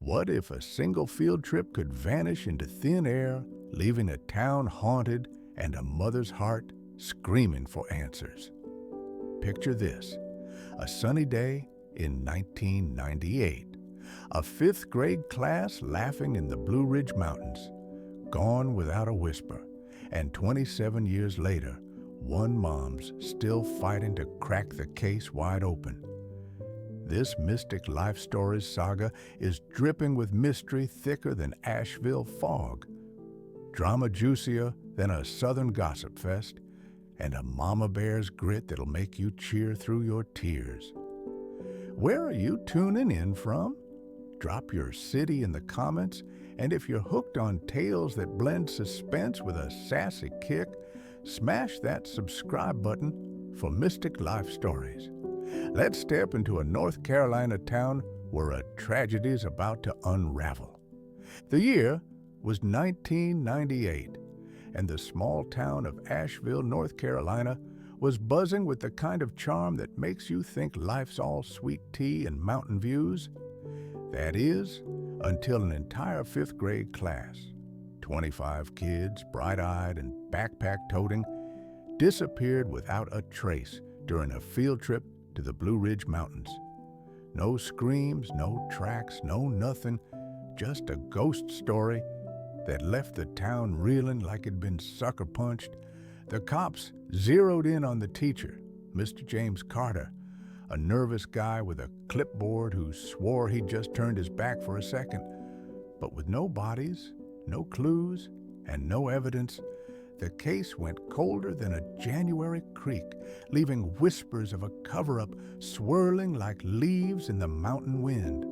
What if a single field trip could vanish into thin air, leaving a town haunted and a mother's heart screaming for answers? Picture this: a sunny day in 1998. A fifth grade class laughing in the Blue Ridge Mountains, gone without a whisper, and 27 years later, one mom's still fighting to crack the case wide open. This Mystic Life Stories saga is dripping with mystery thicker than Asheville fog, drama juicier than a Southern gossip fest, and a mama bear's grit that'll make you cheer through your tears. Where are you tuning in from? Drop your city in the comments, and if you're hooked on tales that blend suspense with a sassy kick, smash that subscribe button for Mystic Life Stories. Let's step into a North Carolina town where a tragedy is about to unravel. The year was 1998, and the small town of Asheville, North Carolina, was buzzing with the kind of charm that makes you think life's all sweet tea and mountain views. That is, until an entire fifth grade class, 25 kids, bright-eyed and backpack-toting, disappeared without a trace during a field trip to the Blue Ridge Mountains. No screams, no tracks, no nothing, just a ghost story that left the town reeling like it'd been sucker punched. The cops zeroed in on the teacher, Mr. James Carter, a nervous guy with a clipboard who swore he'd just turned his back for a second. But with no bodies, no clues, and no evidence, the case went colder than a January creek, leaving whispers of a cover-up swirling like leaves in the mountain wind.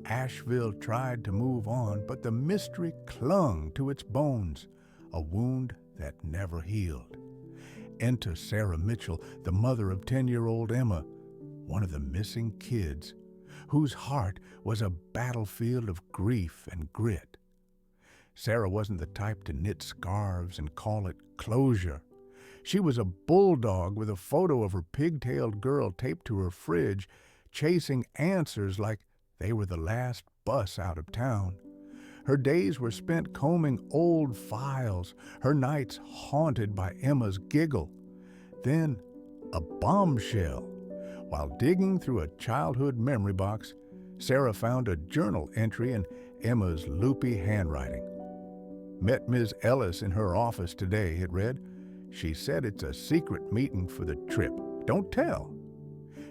Asheville tried to move on, but the mystery clung to its bones, a wound that never healed. Enter Sarah Mitchell, the mother of 10-year-old Emma, one of the missing kids, whose heart was a battlefield of grief and grit. Sarah wasn't the type to knit scarves and call it closure. She was a bulldog with a photo of her pigtailed girl taped to her fridge, chasing answers like they were the last bus out of town. Her days were spent combing old files, her nights haunted by Emma's giggle. Then, a bombshell. While digging through a childhood memory box, Sarah found a journal entry in Emma's loopy handwriting. Met Ms. Ellis in her office today, it read. She said it's a secret meeting for the trip. Don't tell.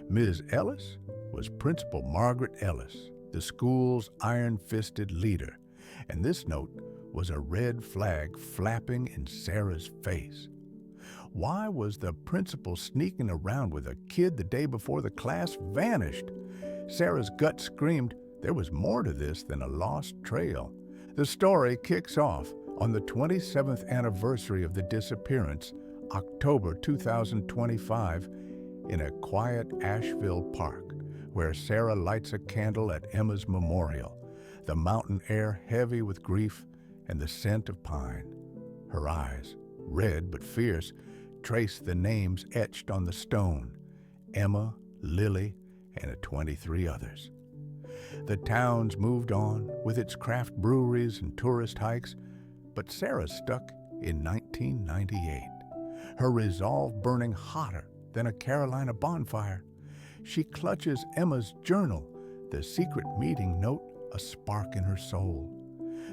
Ms. Ellis was Principal Margaret Ellis, the school's iron-fisted leader, and this note was a red flag flapping in Sarah's face. Why was the principal sneaking around with a kid the day before the class vanished? Sarah's gut screamed there was more to this than a lost trail. The story kicks off on the 27th anniversary of the disappearance, October 2025, in a quiet Asheville park, where Sarah lights a candle at Emma's memorial, the mountain air heavy with grief and the scent of pine. Her eyes, red but fierce, trace the names etched on the stone: Emma, Lily, and 23 others. The town's moved on with its craft breweries and tourist hikes, but Sarah's stuck in 1998, her resolve burning hotter than a Carolina bonfire. She clutches Emma's journal, the secret meeting note a spark in her soul.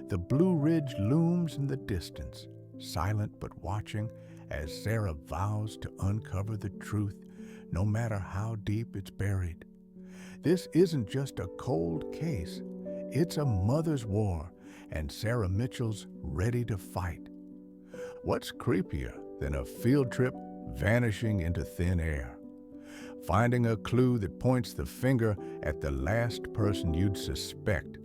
The Blue Ridge looms in the distance, silent but watching, as Sarah vows to uncover the truth, no matter how deep it's buried. This isn't just a cold case. It's a mother's war, and Sarah Mitchell's ready to fight. What's creepier than a field trip vanishing into thin air? Finding a clue that points the finger at the last person you'd suspect.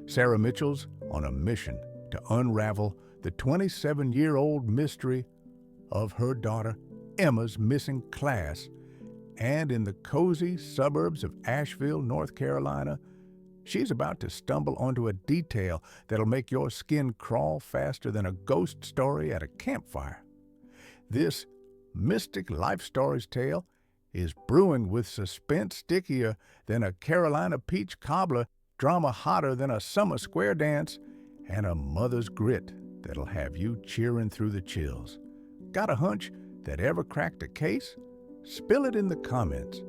Sarah Mitchell's on a mission to unravel the 27-year-old mystery of her daughter Emma's missing class, and in the cozy suburbs of Asheville, North Carolina, she's about to stumble onto a detail that'll make your skin crawl faster than a ghost story at a campfire. This Mystic Life Stories tale is brewing with suspense stickier than a Carolina peach cobbler. drama hotter than a summer square dance, and a mother's grit that'll have you cheering through the chills. Got a hunch that ever cracked a case? Spill it in the comments.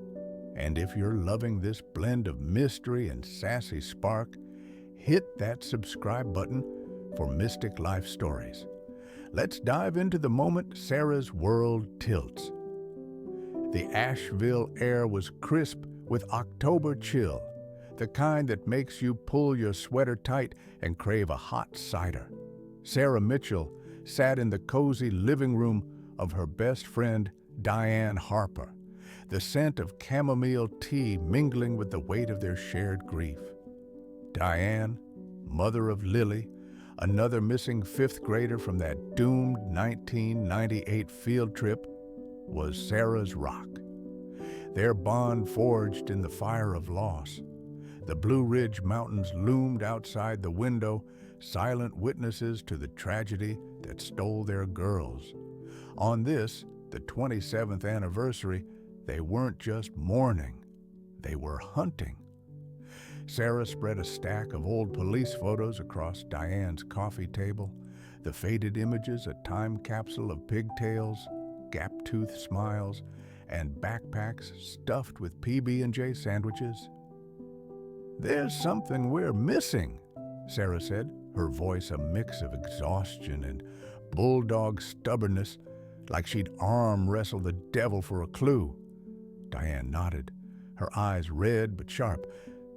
And if you're loving this blend of mystery and sassy spark, hit that subscribe button for Mystic Life Stories. Let's dive into the moment Sarah's world tilts. The Asheville air was crisp with October chill, the kind that makes you pull your sweater tight and crave a hot cider. Sarah Mitchell sat in the cozy living room of her best friend, Diane Harper, the scent of chamomile tea mingling with the weight of their shared grief. Diane, mother of Lily, another missing fifth grader from that doomed 1998 field trip, was Sarah's rock. Their bond forged in the fire of loss. The Blue Ridge Mountains loomed outside the window, silent witnesses to the tragedy that stole their girls. On this, the 27th anniversary, they weren't just mourning, they were hunting. Sarah spread a stack of old police photos across Diane's coffee table, the faded images a time capsule of pigtails, gap-toothed smiles, and backpacks stuffed with PB&J sandwiches. "There's something we're missing," Sarah said, her voice a mix of exhaustion and bulldog stubbornness, like she'd arm wrestle the devil for a clue. Diane nodded, her eyes red but sharp,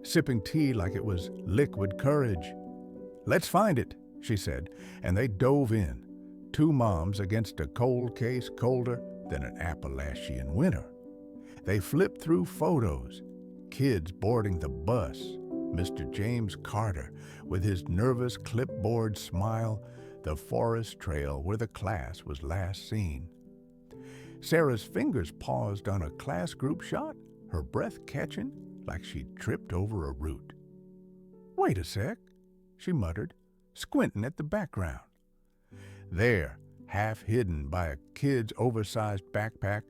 sipping tea like it was liquid courage. "Let's find it," she said, and they dove in, two moms against a cold case colder than an Appalachian winter. They flipped through photos, kids boarding the bus, Mr. James Carter with his nervous clipboard smile, the forest trail where the class was last seen. Sarah's fingers paused on a class group shot, her breath catching like she'd tripped over a root. "Wait a sec," she muttered, squinting at the background. There, half hidden by a kid's oversized backpack,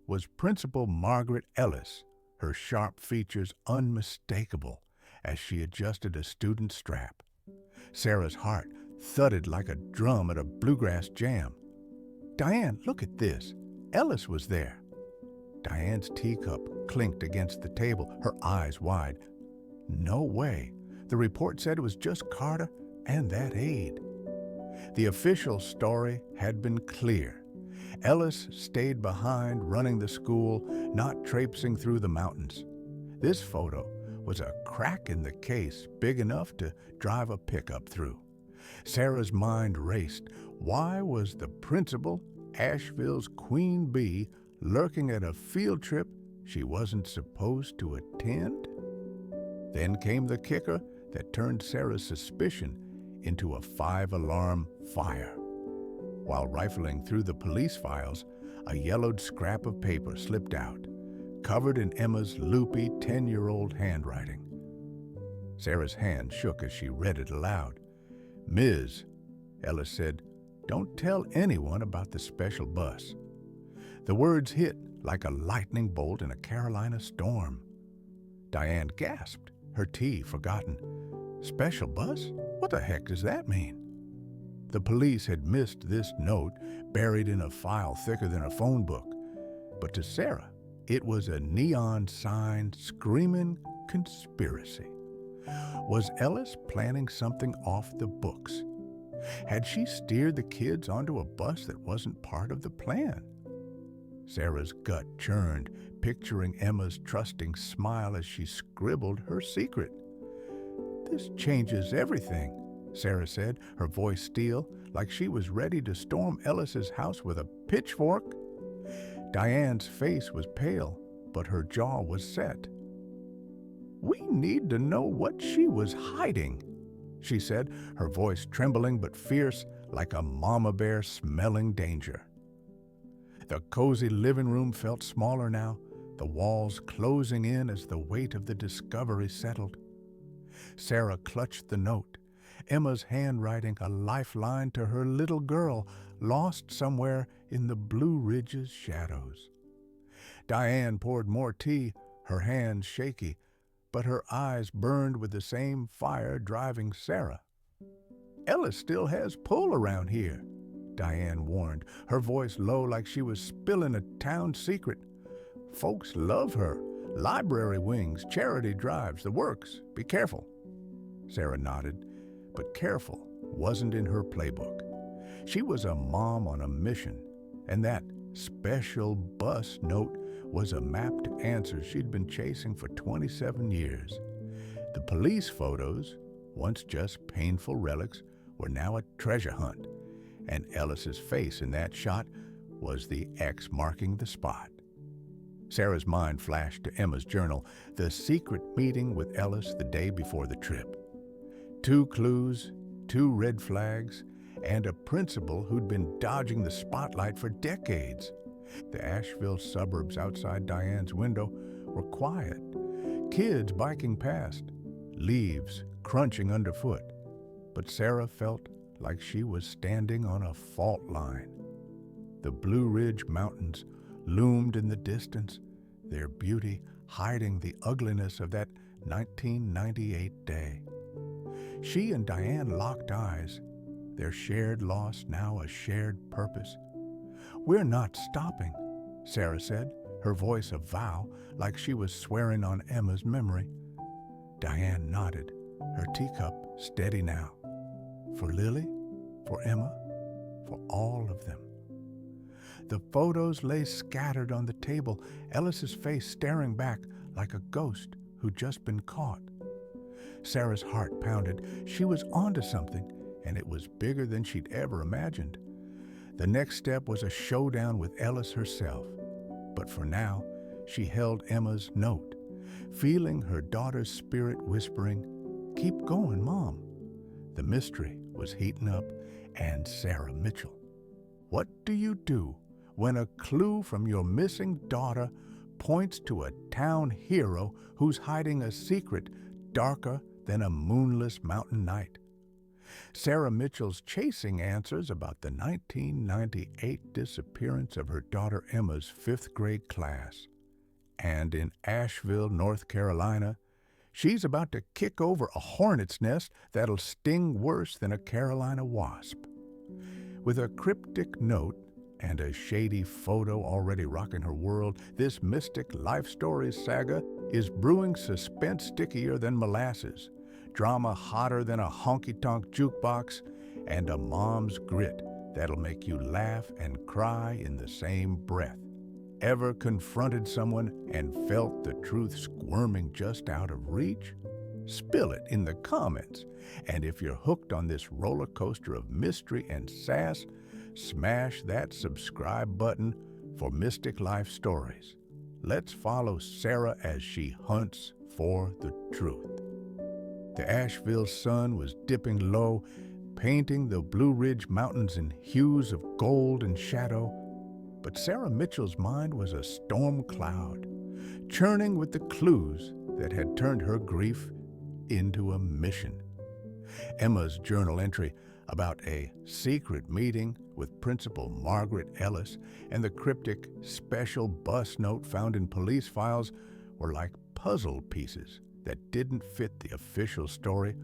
was Principal Margaret Ellis, her sharp features unmistakable as she adjusted a student's strap. Sarah's heart thudded like a drum at a bluegrass jam. "Diane, look at this. Ellis was there." Diane's teacup clinked against the table, her eyes wide. No way. The report said it was just Carter and that aide. The official story had been clear. Ellis stayed behind running the school, not traipsing through the mountains. This photo was a crack in the case big enough to drive a pickup through. Sarah's mind raced. Why was the principal, Asheville's queen bee, lurking at a field trip she wasn't supposed to attend? Then came the kicker that turned Sarah's suspicion into a 5-alarm fire. While rifling through the police files, a yellowed scrap of paper slipped out, covered in Emma's loopy 10-year-old handwriting. Sarah's hand shook as she read it aloud. "Ms., Ellis said, don't tell anyone about the special bus." The words hit like a lightning bolt in a Carolina storm. Diane gasped, her tea forgotten. "Special bus? What the heck does that mean?" The police had missed this note, buried in a file thicker than a phone book. But to Sarah, it was a neon sign screaming conspiracy. Was Ellis planning something off the books? Had she steered the kids onto a bus that wasn't part of the plan? Sarah's gut churned, picturing Emma's trusting smile as she scribbled her secret. "This changes everything," Sarah said, her voice steel, like she was ready to storm Ellis's house with a pitchfork. Diane's face was pale, but her jaw was set. "We need to know what she was hiding," she said, her voice trembling but fierce, like a mama bear smelling danger. The cozy living room felt smaller now, the walls closing in as the weight of the discovery settled. Sarah clutched the note, Emma's handwriting a lifeline to her little girl, lost somewhere in the Blue Ridge's shadows. Diane poured more tea, her hands shaky, but her eyes burned with the same fire driving Sarah. "Ellis still has pull around here," Diane warned, her voice low like she was spilling a town secret. "Folks love her. Library wings, charity drives, the works. Be careful." Sarah nodded, but careful wasn't in her playbook. She was a mom on a mission, and that special bus note was a map to answers she'd been chasing for 27 years. The police photos, once just painful relics, were now a treasure hunt, and Ellis's face in that shot was the X marking the spot. Sarah's mind flashed to Emma's journal, the secret meeting with Ellis the day before the trip. 2 clues, 2 red flags, and a principal who'd been dodging the spotlight for decades. The Asheville suburbs outside Diane's window were quiet. Kids biking past, leaves crunching underfoot. But Sarah felt like she was standing on a fault line. The Blue Ridge Mountains loomed in the distance, their beauty hiding the ugliness of that 1998 day. She and Diane locked eyes, their shared loss now a shared purpose. "We're not stopping," Sarah said, her voice a vow, like she was swearing on Emma's memory. Diane nodded, her teacup steady now. For Lily, for Emma, for all of them. The photos lay scattered on the table, Ellis's face staring back like a ghost who'd just been caught. Sarah's heart pounded. She was onto something, and it was bigger than she'd ever imagined. The next step was a showdown with Ellis herself. But for now, she held Emma's note, feeling her daughter's spirit whispering, "Keep going, Mom." The mystery was heating up, and Sarah Mitchell. What do you do when a clue from your missing daughter points to a town hero who's hiding a secret darker than a moonless mountain night? Sarah Mitchell's chasing answers about the 1998 disappearance of her daughter Emma's 5th grade class. And in Asheville, North Carolina, she's about to kick over a hornet's nest that'll sting worse than a Carolina wasp. With a cryptic note and a shady photo already rocking her world, this mystic life stories saga is brewing suspense stickier than molasses, drama hotter than a honky-tonk jukebox, and a mom's grit that'll make you laugh and cry in the same breath. Ever confronted someone and felt the truth squirming just out of reach? Spill it in the comments. And if you're hooked on this roller coaster of mystery and sass, smash that subscribe button for Mystic Life Stories. Let's follow Sarah as she hunts for the truth. The Asheville sun was dipping low, painting the Blue Ridge Mountains in hues of gold and shadow. But Sarah Mitchell's mind was a storm cloud, churning with the clues that had turned her grief into a mission. Emma's journal entry about a secret meeting with Principal Margaret Ellis and the cryptic special bus note found in police files were like puzzle pieces that didn't fit the official story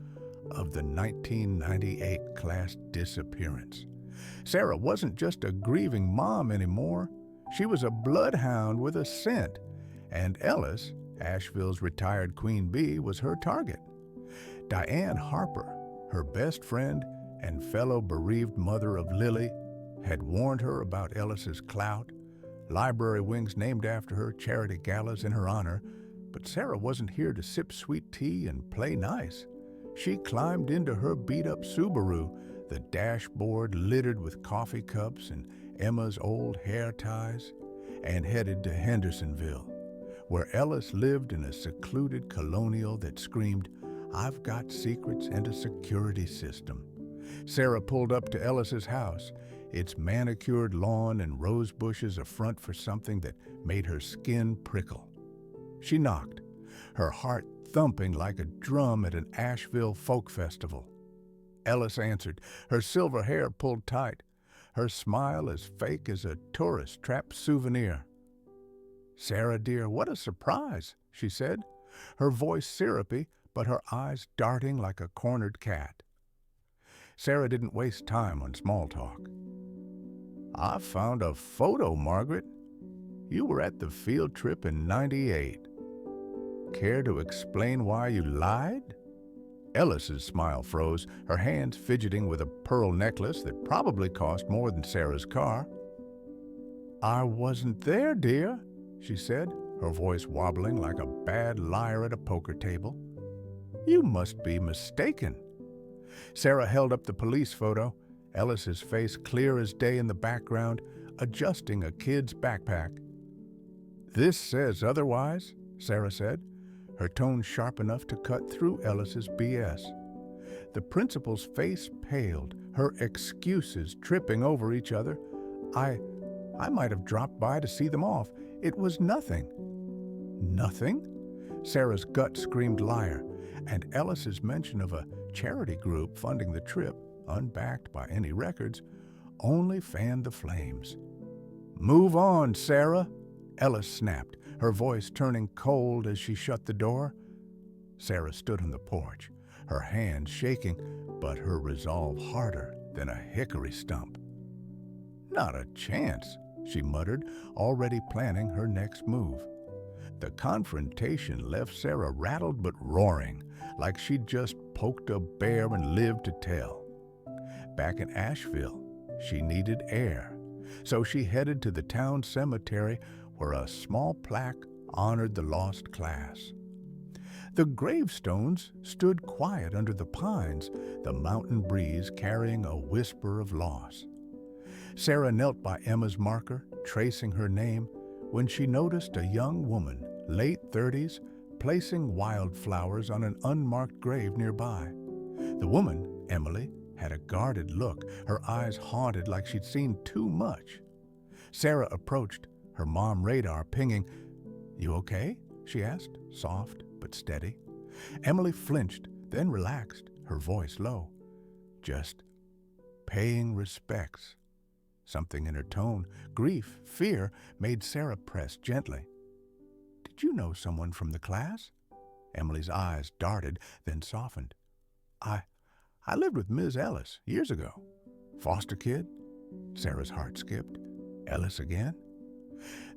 of the 1998 class disappearance. Sarah wasn't just a grieving mom anymore. She was a bloodhound with a scent, and Ellis, Asheville's retired queen bee, was her target. Diane Harper, her best friend and fellow bereaved mother of Lily, had warned her about Ellis's clout, library wings named after her, charity galas in her honor. But Sarah wasn't here to sip sweet tea and play nice. She climbed into her beat-up Subaru, the dashboard littered with coffee cups and Emma's old hair ties, and headed to Hendersonville, where Ellis lived in a secluded colonial that screamed, "I've got secrets and a security system." Sarah pulled up to Ellis's house, its manicured lawn and rose bushes a front for something that made her skin prickle. She knocked, her heart thumping like a drum at an Asheville folk festival. Ellis answered, her silver hair pulled tight, her smile as fake as a tourist trapped souvenir. "Sarah, dear, what a surprise," she said. her voice syrupy, but her eyes darting like a cornered cat. Sarah didn't waste time on small talk. "I found a photo, Margaret. You were at the field trip in '98. Care to explain why you lied?" Ellis's smile froze, her hands fidgeting with a pearl necklace that probably cost more than Sarah's car. "I wasn't there, dear," she said, her voice wobbling like a bad liar at a poker table. "You must be mistaken." Sarah held up the police photo, Ellis's face clear as day in the background, adjusting a kid's backpack. "This says otherwise," Sarah said, her tone sharp enough to cut through Ellis's BS. The principal's face paled, her excuses tripping over each other. I might have dropped by to see them off. It was nothing." "Nothing?" Sarah's gut screamed liar, and Ellis's mention of a charity group funding the trip, unbacked by any records, only fanned the flames. "Move on, Sarah," Ellis snapped, her voice turning cold as she shut the door. Sarah stood on the porch, her hands shaking, but her resolve harder than a hickory stump. "Not a chance," she muttered, already planning her next move. The confrontation left Sarah rattled but roaring, like she'd just poked a bear and lived to tell. Back in Asheville, she needed air, so she headed to the town cemetery where a small plaque honored the lost class. The gravestones stood quiet under the pines, the mountain breeze carrying a whisper of loss. Sarah knelt by Emma's marker, tracing her name, when she noticed a young woman, late 30s, placing wildflowers on an unmarked grave nearby. The woman, Emily, had a guarded look, her eyes haunted like she'd seen too much. Sarah approached, her mom radar pinging. "You okay?" she asked, soft but steady. Emily flinched, then relaxed, her voice low. "Just paying respects." Something in her tone, grief, fear, made Sarah press gently. "Did you know someone from the class?" Emily's eyes darted, then softened. I lived with Ms. Ellis years ago." "Foster kid?" Sarah's heart skipped. "Ellis again?"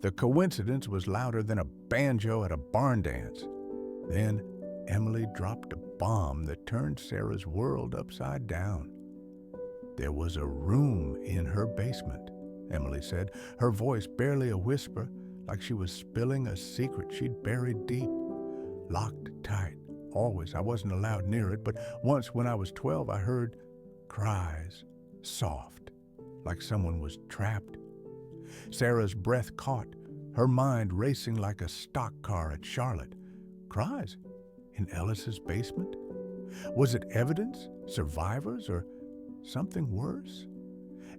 The coincidence was louder than a banjo at a barn dance. Then Emily dropped a bomb that turned Sarah's world upside down. "There was a room in her basement," Emily said, her voice barely a whisper, like she was spilling a secret she'd buried deep. "Locked tight, always. I wasn't allowed near it, but once when I was 12 I heard cries, soft, like someone was trapped." Sarah's breath caught, her mind racing like a stock car at Charlotte. Cries? In Ellis's basement? Was it evidence, survivors, or something worse?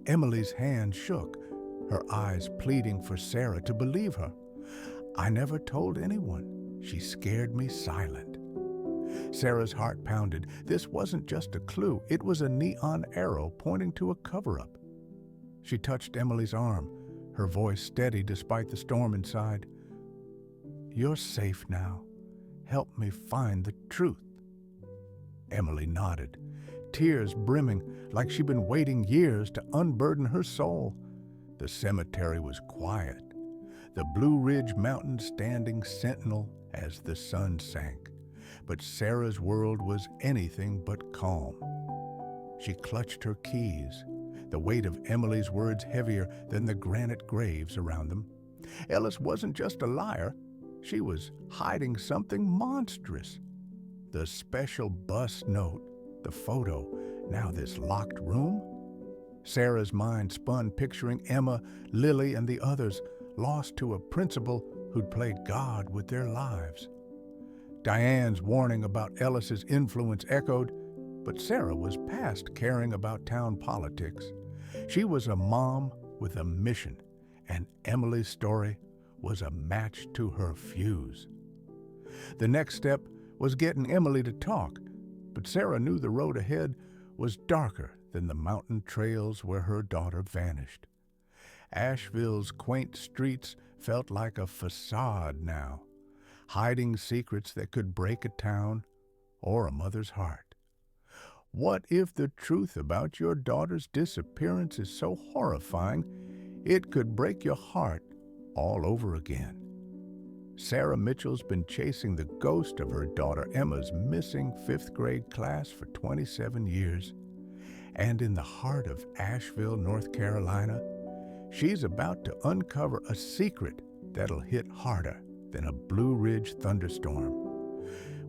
Emily's hand shook, her eyes pleading for Sarah to believe her. "I never told anyone. She scared me silent." Sarah's heart pounded. This wasn't just a clue, it was a neon arrow pointing to a cover-up. She touched Emily's arm, her voice steady despite the storm inside. "You're safe now. Help me find the truth." Emily nodded, tears brimming like she'd been waiting years to unburden her soul. The cemetery was quiet, the Blue Ridge Mountains standing sentinel as the sun sank. But Sarah's world was anything but calm. She clutched her keys, the weight of Emily's words heavier than the granite graves around them. Ellis wasn't just a liar. She was hiding something monstrous. The special bus note, the photo, now this locked room. Sarah's mind spun picturing Emma, Lily, and the others lost to a principal who'd played God with their lives. Diane's warning about Ellis's influence echoed, but Sarah was past caring about town politics. She was a mom with a mission, and Emily's story was a match to her fuse. The next step was getting Emily to talk, but Sarah knew the road ahead was darker than the mountain trails where her daughter vanished. Asheville's quaint streets felt like a facade now. hiding secrets that could break a town or a mother's heart. What if the truth about your daughter's disappearance is so horrifying it could break your heart all over again? Sarah Mitchell's been chasing the ghost of her daughter Emma's missing fifth-grade class for 27 years. And in the heart of Asheville, North Carolina, she's about to uncover a secret that'll hit harder than a Blue Ridge thunderstorm.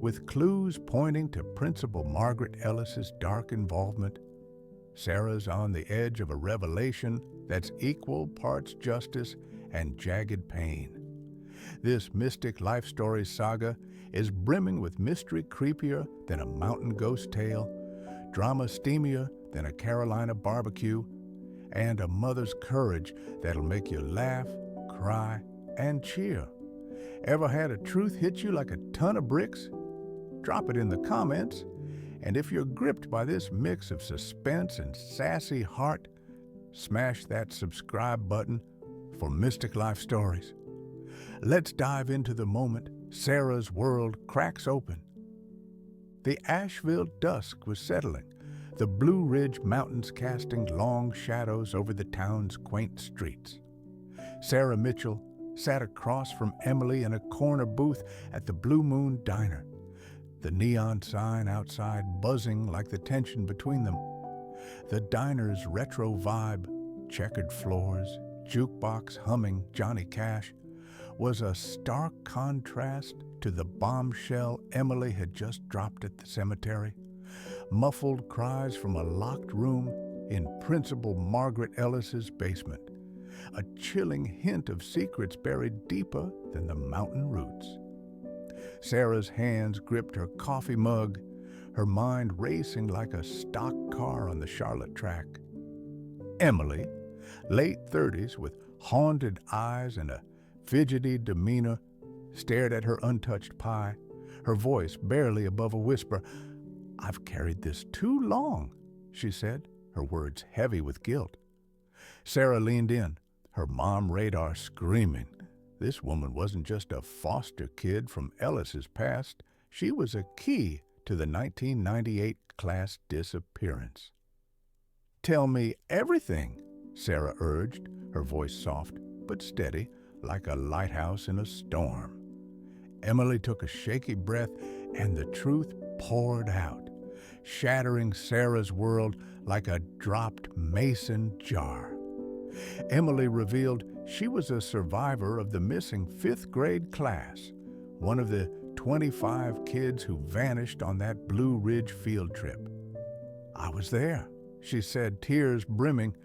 With clues pointing to Principal Margaret Ellis's dark involvement, Sarah's on the edge of a revelation that's equal parts justice and jagged pain. This mystic life story saga is brimming with mystery creepier than a mountain ghost tale, drama steamier than a Carolina barbecue, and a mother's courage that'll make you laugh, cry, and cheer. Ever had a truth hit you like a ton of bricks? Drop it in the comments. And if you're gripped by this mix of suspense and sassy heart, smash that subscribe button for Mystic Life Stories. Let's dive into the moment Sarah's world cracks open. The Asheville dusk was settling, the Blue Ridge Mountains casting long shadows over the town's quaint streets. Sarah Mitchell sat across from Emily in a corner booth at the Blue Moon Diner, the neon sign outside buzzing like the tension between them. The diner's retro vibe, checkered floors, jukebox humming Johnny Cash, was a stark contrast to the bombshell Emily had just dropped at the cemetery. Muffled cries from a locked room in Principal Margaret Ellis's basement, a chilling hint of secrets buried deeper than the mountain roots. Sarah's hands gripped her coffee mug, her mind racing like a stock car on the Charlotte track. Emily, late 30s with haunted eyes and a fidgety demeanor, stared at her untouched pie, her voice barely above a whisper. "I've carried this too long," she said, her words heavy with guilt. Sarah leaned in, her mom radar screaming. This woman wasn't just a foster kid from Ellis's past. She was a key to the 1998 class disappearance. "Tell me everything," Sarah urged, her voice soft but steady, like a lighthouse in a storm. Emily took a shaky breath, and the truth poured out, shattering Sarah's world like a dropped mason jar. Emily revealed she was a survivor of the missing fifth-grade class, one of the 25 kids who vanished on that Blue Ridge field trip. "I was there," she said, tears brimming,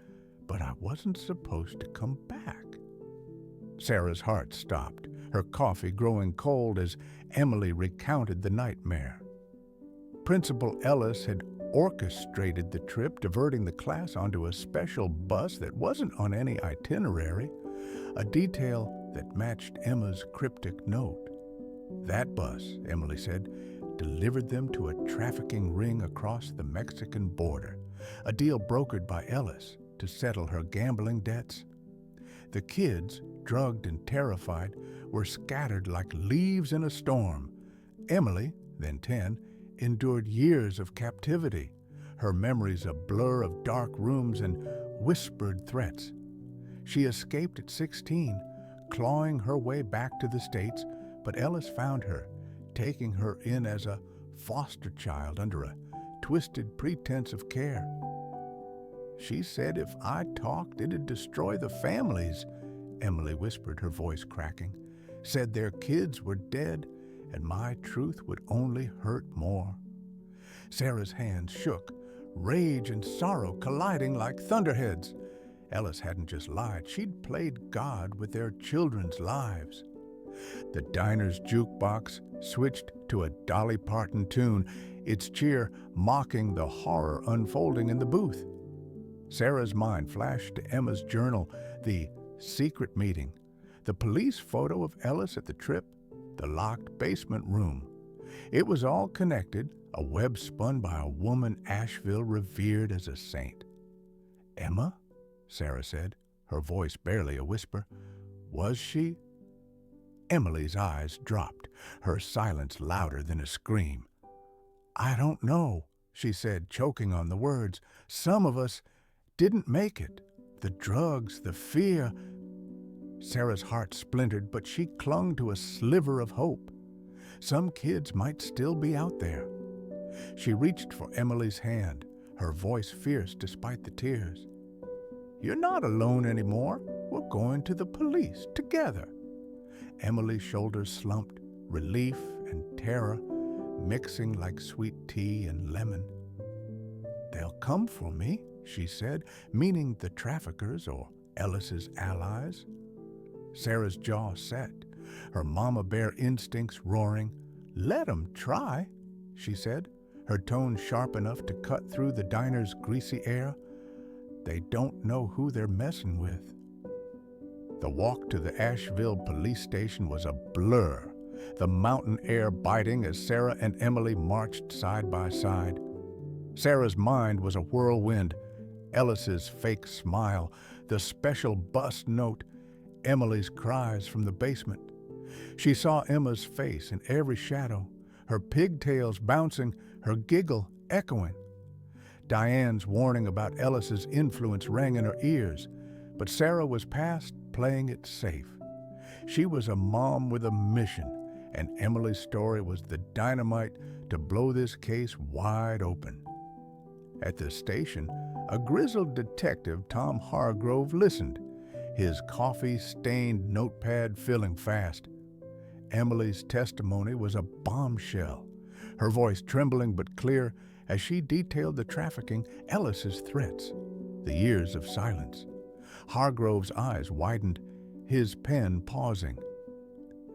"but I wasn't supposed to come back." Sarah's heart stopped, her coffee growing cold as Emily recounted the nightmare. Principal Ellis had orchestrated the trip, diverting the class onto a special bus that wasn't on any itinerary, a detail that matched Emma's cryptic note. That bus, Emily said, delivered them to a trafficking ring across the Mexican border, a deal brokered by Ellis to settle her gambling debts. The kids, drugged and terrified, were scattered like leaves in a storm. Emily, then 10, endured years of captivity, her memories a blur of dark rooms and whispered threats. She escaped at 16, clawing her way back to the States, but Ellis found her, taking her in as a foster child under a twisted pretense of care. "She said if I talked, it'd destroy the families," Emily whispered, her voice cracking. "Said their kids were dead, and my truth would only hurt more." Sarah's hands shook, rage and sorrow colliding like thunderheads. Ellis hadn't just lied, she'd played God with their children's lives. The diner's jukebox switched to a Dolly Parton tune, its cheer mocking the horror unfolding in the booth. Sarah's mind flashed to Emma's journal, the secret meeting, the police photo of Ellis at the trip, the locked basement room. It was all connected, a web spun by a woman Asheville revered as a saint." Sarah said, her voice barely a whisper. "Was she?" Emily's eyes dropped, her silence louder than a scream. "I don't know," she said, choking on the words. "Some of us didn't make it. The drugs, the fear." Sarah's heart splintered, but she clung to a sliver of hope. Some kids might still be out there. She reached for Emily's hand, her voice fierce despite the tears. "You're not alone anymore. We're going to the police together." Emily's shoulders slumped, relief and terror mixing like sweet tea and lemon. "They'll come for me," she said, meaning the traffickers or Ellis's allies. Sarah's jaw set, her mama bear instincts roaring. "Let 'em try," she said, her tone sharp enough to cut through the diner's greasy air. "They don't know who they're messing with." The walk to the Asheville police station was a blur, the mountain air biting as Sarah and Emily marched side by side. Sarah's mind was a whirlwind. Ellis's fake smile, the special bus note, Emily's cries from the basement. She saw Emma's face in every shadow, her pigtails bouncing, her giggle echoing. Diane's warning about Ellis's influence rang in her ears, but Sarah was past playing it safe. She was a mom with a mission, and Emily's story was the dynamite to blow this case wide open. At the station, a grizzled detective, Tom Hargrove, listened, his coffee-stained notepad filling fast. Emily's testimony was a bombshell, her voice trembling but clear as she detailed the trafficking, Ellis's threats, the years of silence. Hargrove's eyes widened, his pen pausing.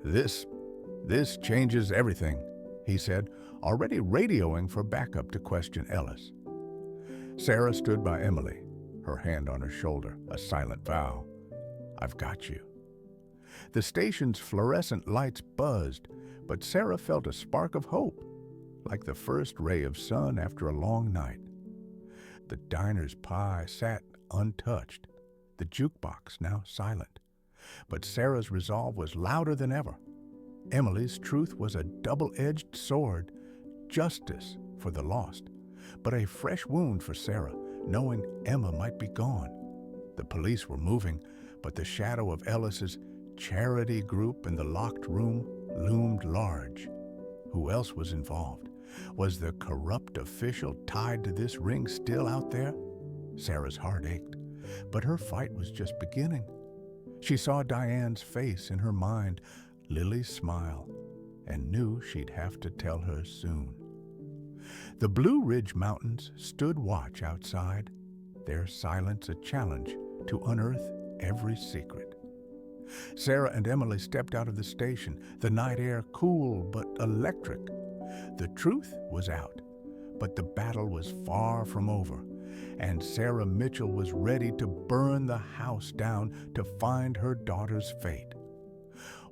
This changes everything," he said, already radioing for backup to question Ellis. Sarah stood by Emily, her hand on her shoulder, a silent vow. "I've got you." The station's fluorescent lights buzzed, but Sarah felt a spark of hope, like the first ray of sun after a long night. The diner's pie sat untouched, the jukebox now silent. But Sarah's resolve was louder than ever. Emily's truth was a double-edged sword, justice for the lost, but a fresh wound for Sarah, knowing Emma might be gone. The police were moving, but the shadow of Ellis's charity group in the locked room loomed large. Who else was involved? Was the corrupt official tied to this ring still out there? Sarah's heart ached, but her fight was just beginning. She saw Diane's face in her mind, Lily's smile, and knew she'd have to tell her soon. The Blue Ridge Mountains stood watch outside, their silence a challenge to unearth every secret. Sarah and Emily stepped out of the station, the night air cool but electric. The truth was out, but the battle was far from over, and Sarah Mitchell was ready to burn the house down to find her daughter's fate.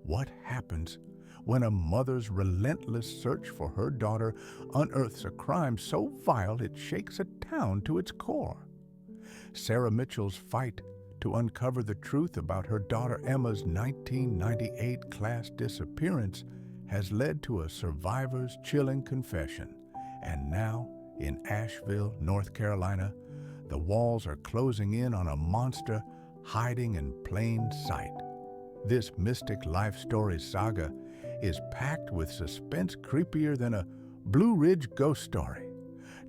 What happens when a mother's relentless search for her daughter unearths a crime so vile it shakes a town to its core? Sarah Mitchell's fight to uncover the truth about her daughter Emma's 1998 class disappearance has led to a survivor's chilling confession. And now, in Asheville, North Carolina, the walls are closing in on a monster hiding in plain sight. This Mystic Life Stories saga is packed with suspense creepier than a Blue Ridge ghost story,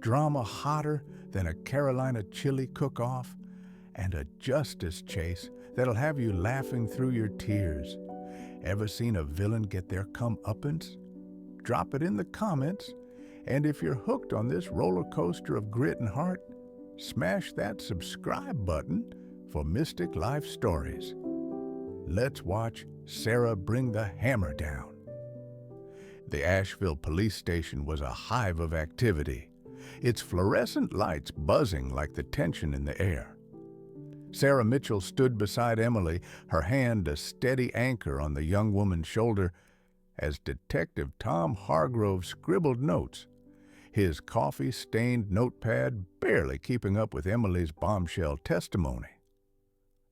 drama hotter than a Carolina chili cook-off, and a justice chase that'll have you laughing through your tears. Ever seen a villain get their comeuppance? Drop it in the comments, and if you're hooked on this roller coaster of grit and heart, smash that subscribe button for Mystic Life Stories. Let's watch Sarah bring the hammer down. The Asheville police station was a hive of activity, its fluorescent lights buzzing like the tension in the air. Sarah Mitchell stood beside Emily, her hand a steady anchor on the young woman's shoulder, as Detective Tom Hargrove scribbled notes, his coffee-stained notepad barely keeping up with Emily's bombshell testimony.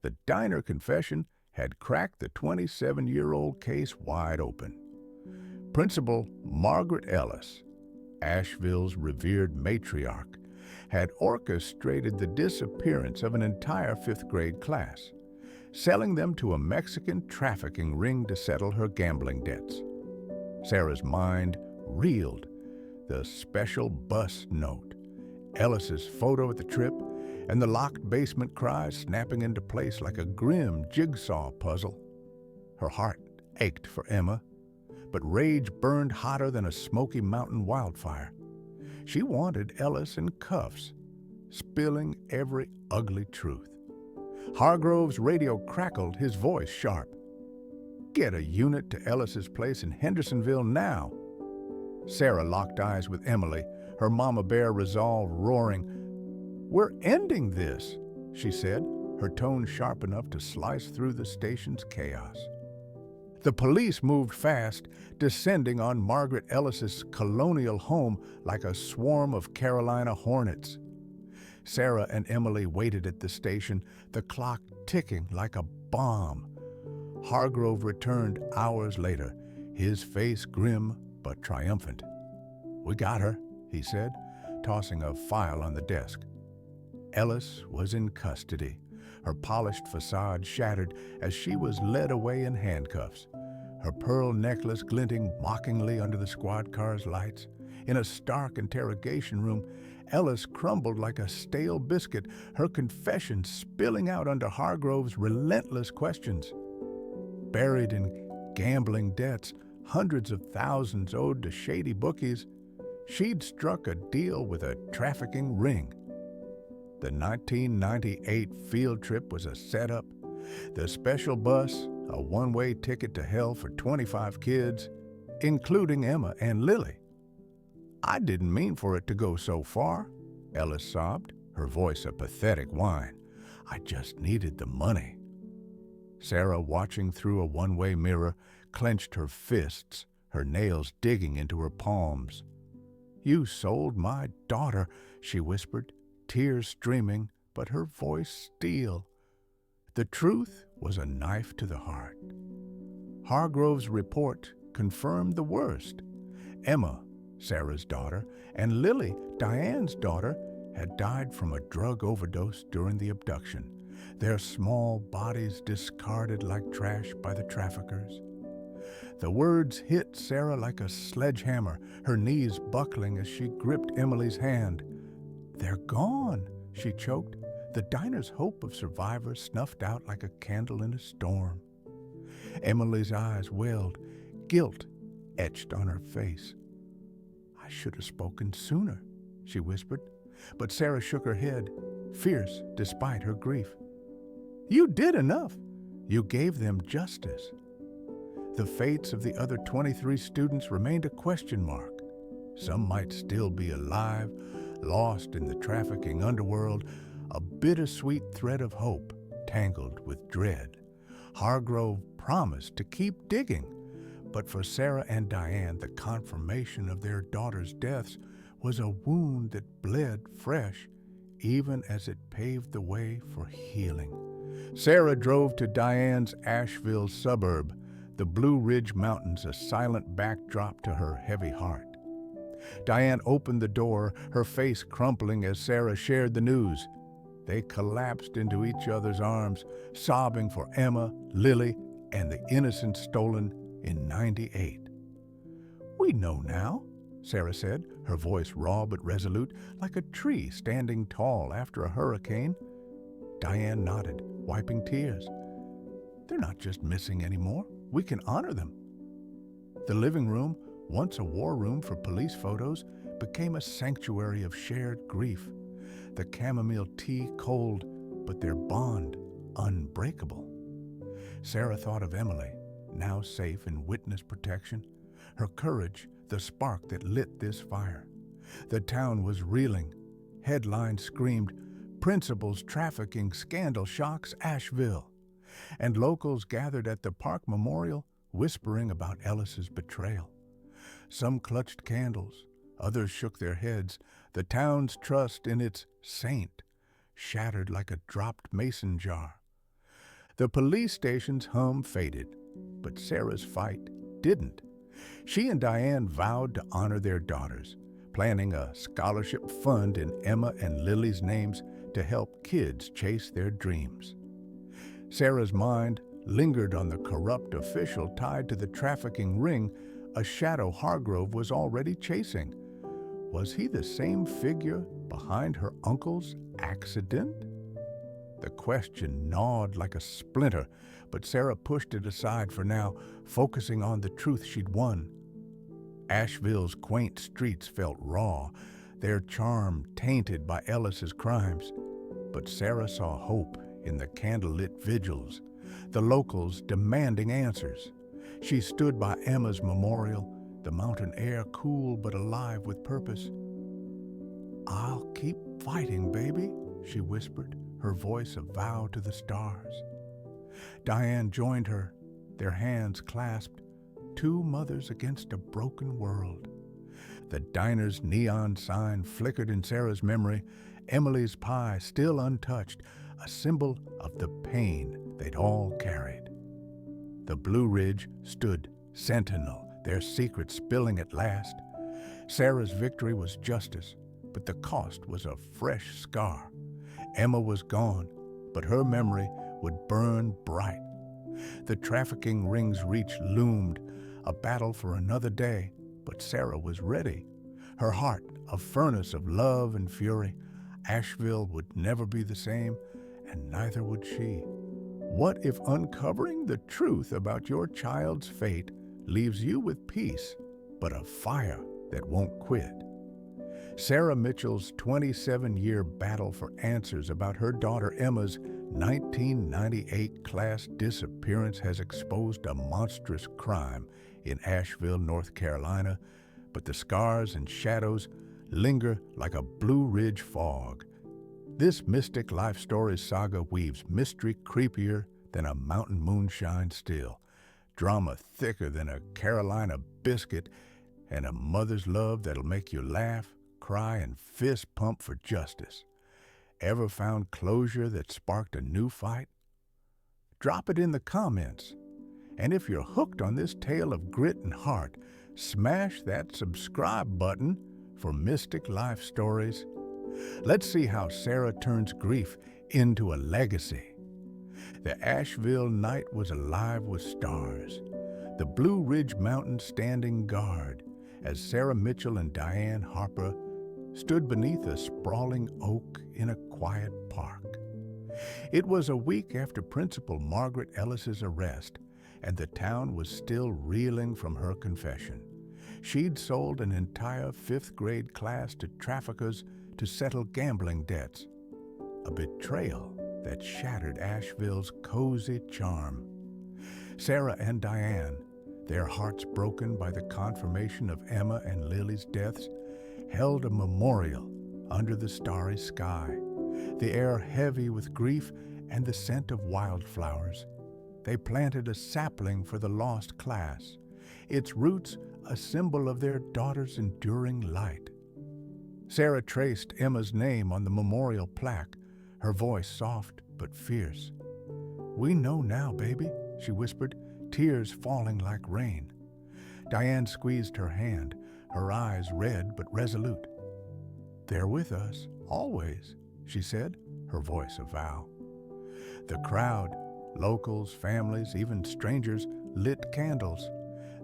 The diner confession had cracked the 27-year-old case wide open. Principal Margaret Ellis, Asheville's revered matriarch, had orchestrated the disappearance of an entire fifth-grade class, selling them to a Mexican trafficking ring to settle her gambling debts. Sarah's mind reeled. The special bus note, Ellis's photo at the trip, and the locked basement cries snapping into place like a grim jigsaw puzzle. Her heart ached for Emma, but rage burned hotter than a Smoky Mountain wildfire. She wanted Ellis in cuffs, spilling every ugly truth. Hargrove's radio crackled, his voice sharp. "Get a unit to Ellis's place in Hendersonville now." Sarah locked eyes with Emily, her mama bear resolve roaring. "We're ending this," she said, her tone sharp enough to slice through the station's chaos. The police moved fast, descending on Margaret Ellis's colonial home like a swarm of Carolina hornets. Sarah and Emily waited at the station, the clock ticking like a bomb. Hargrove returned hours later, his face grim but triumphant. "We got her," he said, tossing a file on the desk. Ellis was in custody, her polished facade shattered as she was led away in handcuffs, her pearl necklace glinting mockingly under the squad car's lights. In a stark interrogation room, Ellis crumbled like a stale biscuit, her confession spilling out under Hargrove's relentless questions. Buried in gambling debts, hundreds of thousands owed to shady bookies, she'd struck a deal with a trafficking ring. The 1998 field trip was a setup. The special bus, a one-way ticket to hell for 25 kids, including Emma and Lily. "I didn't mean for it to go so far," Ellis sobbed, her voice a pathetic whine. "I just needed the money." Sarah, watching through a one-way mirror, clenched her fists, her nails digging into her palms. "You sold my daughter," she whispered, tears streaming, but her voice steel. The truth was a knife to the heart. Hargrove's report confirmed the worst. Emma, Sarah's daughter, and Lily, Diane's daughter, had died from a drug overdose during the abduction, their small bodies discarded like trash by the traffickers. The words hit Sarah like a sledgehammer, her knees buckling as she gripped Emily's hand. "They're gone," she choked, the diner's hope of survivors snuffed out like a candle in a storm. Emily's eyes welled, guilt etched on her face. "I should have spoken sooner," she whispered, but Sarah shook her head, fierce despite her grief. "You did enough. You gave them justice." The fates of the other 23 students remained a question mark. Some might still be alive, lost in the trafficking underworld, a bittersweet thread of hope tangled with dread. Hargrove promised to keep digging, but for Sarah and Diane, the confirmation of their daughters' deaths was a wound that bled fresh, even as it paved the way for healing. Sarah drove to Diane's Asheville suburb, the Blue Ridge Mountains a silent backdrop to her heavy heart. Diane opened the door, her face crumpling as Sarah shared the news. They collapsed into each other's arms, sobbing for Emma, Lily, and the innocent stolen in '98. "We know now," Sarah said, her voice raw but resolute, like a tree standing tall after a hurricane. Diane nodded, wiping tears. "They're not just missing anymore. We can honor them." The living room, once a war room for police photos, became a sanctuary of shared grief. The chamomile tea cold, but their bond unbreakable. Sarah thought of Emily, now safe in witness protection, her courage the spark that lit this fire. The town was reeling. Headlines screamed, "Principal's trafficking scandal shocks Asheville." And locals gathered at the Park Memorial, whispering about Ellis's betrayal. Some clutched candles, others shook their heads, the town's trust in its saint shattered like a dropped mason jar. The police station's hum faded, but Sarah's fight didn't. She and Diane vowed to honor their daughters, planning a scholarship fund in Emma and Lily's names to help kids chase their dreams. Sarah's mind lingered on the corrupt official tied to the trafficking ring a Shadow Hargrove was already chasing. Was he the same figure behind her uncle's accident? The question gnawed like a splinter, but Sarah pushed it aside for now, focusing on the truth she'd won. Asheville's quaint streets felt raw, their charm tainted by Ellis's crimes. But Sarah saw hope in the candlelit vigils, the locals demanding answers. She stood by Emma's memorial, the mountain air cool but alive with purpose. "I'll keep fighting, baby," she whispered, her voice a vow to the stars. Diane joined her, their hands clasped, two mothers against a broken world. The diner's neon sign flickered in Sarah's memory, Emily's pie still untouched, a symbol of the pain they'd all carried. The Blue Ridge stood sentinel, their secret spilling at last. Sarah's victory was justice, but the cost was a fresh scar. Emma was gone, but her memory would burn bright. The trafficking ring's reach loomed, a battle for another day, but Sarah was ready. Her heart a furnace of love and fury. Asheville would never be the same, and neither would she. What if uncovering the truth about your child's fate leaves you with peace, but a fire that won't quit? Sarah Mitchell's 27-year battle for answers about her daughter Emma's 1998 class disappearance has exposed a monstrous crime in Asheville, North Carolina, but the scars and shadows linger like a Blue Ridge fog. This Mystic Life Stories saga weaves mystery creepier than a mountain moonshine still, drama thicker than a Carolina biscuit, and a mother's love that'll make you laugh, cry, and fist pump for justice. Ever found closure that sparked a new fight? Drop it in the comments. And if you're hooked on this tale of grit and heart, smash that subscribe button for Mystic Life Stories. Let's see how Sarah turns grief into a legacy. The Asheville night was alive with stars, the Blue Ridge Mountains standing guard, as Sarah Mitchell and Diane Harper stood beneath a sprawling oak in a quiet park. It was a week after Principal Margaret Ellis's arrest, and the town was still reeling from her confession. She'd sold an entire fifth-grade class to traffickers to settle gambling debts, a betrayal that shattered Asheville's cozy charm. Sarah and Diane, their hearts broken by the confirmation of Emma and Lily's deaths, held a memorial under the starry sky, the air heavy with grief and the scent of wildflowers. They planted a sapling for the lost class, its roots a symbol of their daughter's enduring light. Sarah traced Emma's name on the memorial plaque, her voice soft but fierce. "We know now, baby," she whispered, tears falling like rain. Diane squeezed her hand, her eyes red but resolute. "They're with us, always," she said, her voice a vow. The crowd, locals, families, even strangers, lit candles,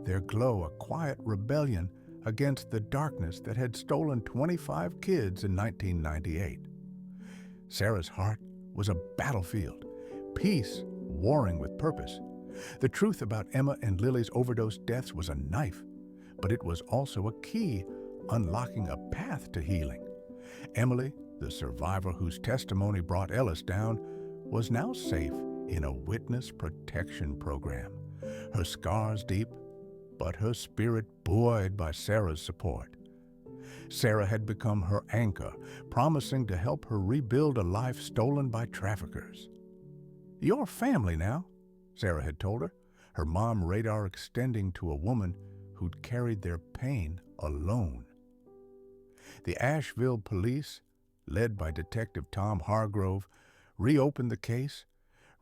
their glow a quiet rebellion against the darkness that had stolen 25 kids in 1998. Sarah's heart was a battlefield, peace warring with purpose. The truth about Emma and Lily's overdose deaths was a knife, but it was also a key, unlocking a path to healing. Emily, the survivor whose testimony brought Ellis down, was now safe in a witness protection program, her scars deep, but her spirit buoyed by Sarah's support. Sarah had become her anchor, promising to help her rebuild a life stolen by traffickers. "You're family now," Sarah had told her mom radar extending to a woman who'd carried their pain alone. The Asheville police, led by Detective Tom Hargrove, reopened the case,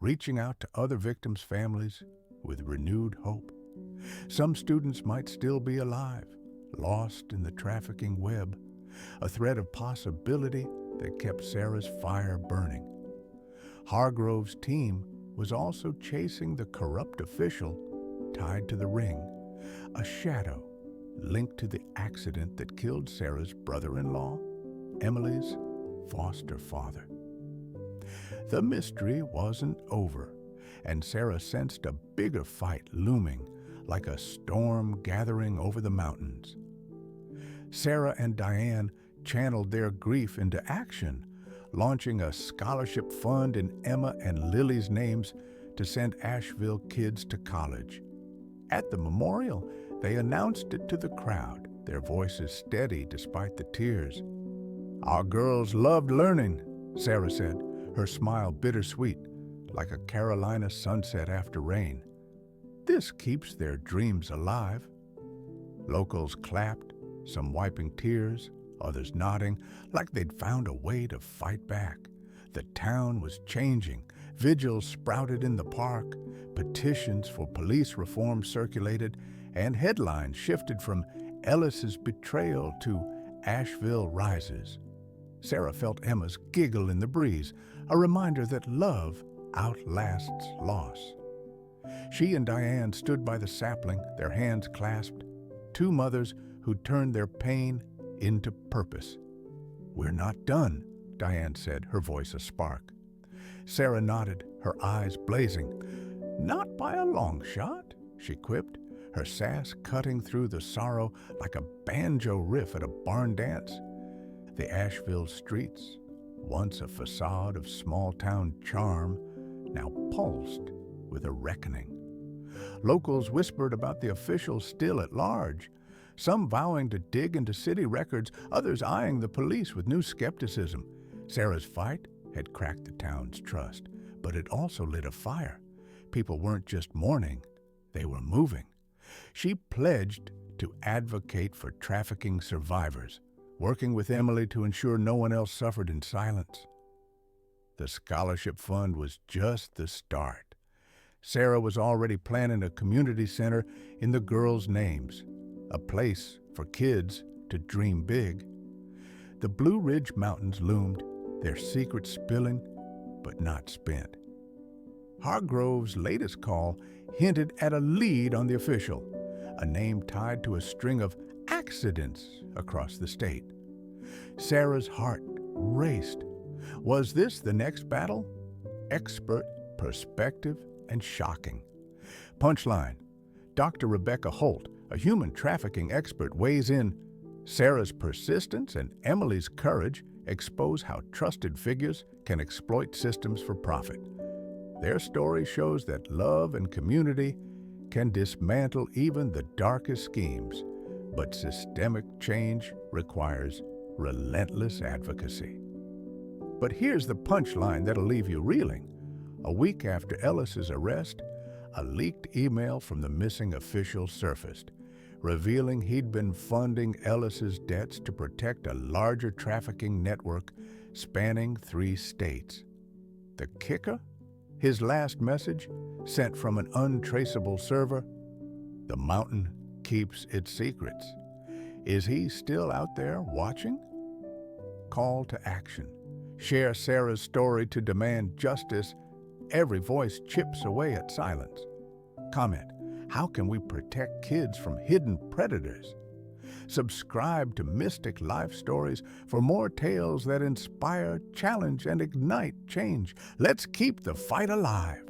reaching out to other victims' families with renewed hope. Some students might still be alive, lost in the trafficking web, a thread of possibility that kept Sarah's fire burning. Hargrove's team was also chasing the corrupt official tied to the ring, a shadow linked to the accident that killed Sarah's brother-in-law, Emily's foster father. The mystery wasn't over, and Sarah sensed a bigger fight looming, like a storm gathering over the mountains. Sarah and Diane channeled their grief into action, launching a scholarship fund in Emma and Lily's names to send Asheville kids to college. At the memorial, they announced it to the crowd, their voices steady despite the tears. "Our girls loved learning," Sarah said, her smile bittersweet, like a Carolina sunset after rain. "This keeps their dreams alive." Locals clapped, some wiping tears, others nodding, like they'd found a way to fight back. The town was changing. Vigils sprouted in the park, petitions for police reform circulated, and headlines shifted from Ellis's betrayal to Asheville rises. Sarah felt Emma's giggle in the breeze, a reminder that love outlasts loss. She and Diane stood by the sapling, their hands clasped, two mothers who turned their pain into purpose. "We're not done," Diane said, her voice a spark. Sarah nodded, her eyes blazing. "Not by a long shot," she quipped, her sass cutting through the sorrow like a banjo riff at a barn dance. The Asheville streets, once a facade of small-town charm, now pulsed with a reckoning. Locals whispered about the officials still at large, some vowing to dig into city records, others eyeing the police with new skepticism. Sarah's fight had cracked the town's trust, but it also lit a fire. People weren't just mourning, they were moving. She pledged to advocate for trafficking survivors, working with Emily to ensure no one else suffered in silence. The scholarship fund was just the start. Sarah was already planning a community center in the girls' names, a place for kids to dream big. The Blue Ridge Mountains loomed, their secrets spilling, but not spent. Hargrove's latest call hinted at a lead on the official, a name tied to a string of accidents across the state. Sarah's heart raced. Was this the next battle? Expert, perspective, and shocking. Punchline: Dr. Rebecca Holt, a human trafficking expert, weighs in. Sarah's persistence and Emily's courage expose how trusted figures can exploit systems for profit. Their story shows that love and community can dismantle even the darkest schemes, but systemic change requires relentless advocacy. But here's the punchline that'll leave you reeling. A week after Ellis's arrest, a leaked email from the missing official surfaced, revealing he'd been funding Ellis's debts to protect a larger trafficking network spanning 3 states. The kicker? His last message, sent from an untraceable server: "The mountain keeps its secrets." Is he still out there watching? Call to action. Share Sarah's story to demand justice. Every voice chips away at silence. Comment: how can we protect kids from hidden predators? Subscribe to Mystic Life Stories for more tales that inspire, challenge, and ignite change. Let's keep the fight alive.